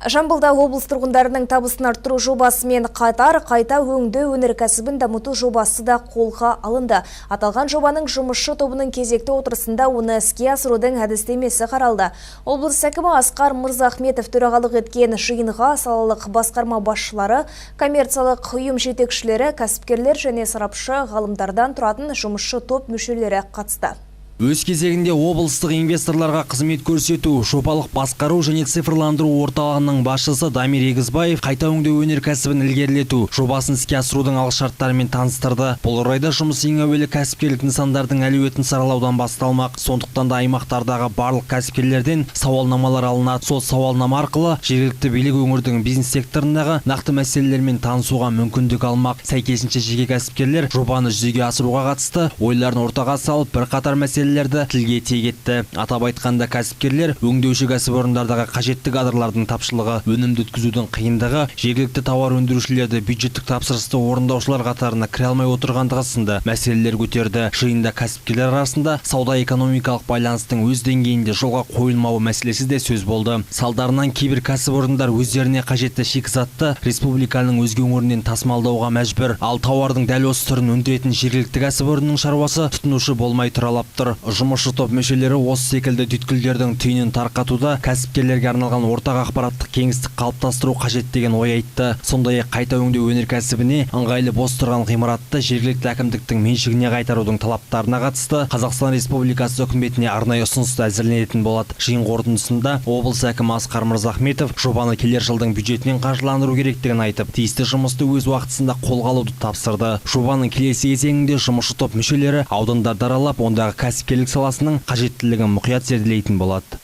Жамбылда облыс тұрғындарының табысын арттыру жобасымен қатар қайта өңдеу өнеркәсібін дамыту жобасы да қолға алынды. Аталған жобаның жұмысшы тобының кезекті отырысында оны іске асырудың әдістемесі қаралды. Облыс әкімі Асқар Мырзахметов төрағалық еткен жиынға салалық басқарма басшылары, коммерциялық ұйым жетекшілері, кәсіпкерлер және сарапшы ғалымдардан тұратын жұмысшы топ мүшелері қатысты. Өз кезегінде облыстық инвесторларға қызмет көрсету, жобалық басқару және цифрландыру орталығының басшысы Дамир Егізбаев қайта өңдеу өнеркәсібін ілгерілету жобасын іске асырудың алғышарттарымен таныстырды. Бұл орайда жұмыс ең әуелі кәсіпкерлік нысандардың әлеуетін саралаудан басталмақ. Сондықтан да аймақтардағы барлық кәсіпкерлерден сауалнамалар алынады. Сол сауалнама арқылы жергілікті билік өңірдің бизнес секторындағы нақты мәселелермен танысуға мүмкіндік алмақ. Сәйкесінше жеке кәсіпкерлер жобаны жүзеге асыруға қатысты ойларын ортаға салып, бірқатар мәселелерді тілге тиек етті. Атап айтқанда кәсіпкерлер өңдеуші кәсіпорындардағы қажетті кадрлардың тапшылығы, өнімді өткізудің қиындығы, жергілікті тауар өндірушілерді бюджеттік тапсырысты орындаушылар қатарына кіре алмай отырғандығы сынды мәселелер көтерді. Жиында кәсіпкерлер арасында сауда-экономикалық байланыстың өз деңгейінде жолға қойылмауы мәселесі де сөз болды. Салдарынан кейбір кәсіпорындар өздеріне қажетті шикізатты республиканың өзге өңірінен тасымалдауға мәжбүр. Ал тауардың дәл осы түрін өндіретін жергілікті кәсіпорынның шаруасы тұтынушы болмай тұралап тұр. Жұмысшы топ мүшелері осы секілді түйткілдердің түйінін тарқатуда кәсіпкерлерге арналған ортақ ақпараттық кеңістік қалыптастыру қажет деген ой айтты. Сондай-ақ қайта өңдеу өнеркәсібіне ыңғайлы бос тұрған ғимаратты жергілікті әкімдіктің меншігіне қайтарудың талаптарына қатысты Қазақстан Республикасы үкіметіне арнайы ұсыныс әзірленетін болады. Жиын қорытындысында облыс әкімі Асқар Мырзахметов жобаны келер жылдың бюджетінен қаржыландыру керектігін айтып, тиісті жұмысты өз уақытысында қолға алуды тапсырды. Жобаның келесі кезеңінде жұмысшы топ мүшелері аудандарды аралап, ондағы кәсіпкерлік саласының қажеттілігін мұқият зерделейтін болады.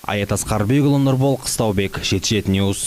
Аят Асқарбекұлы, Нұрбол Қыстаубек, 77 News.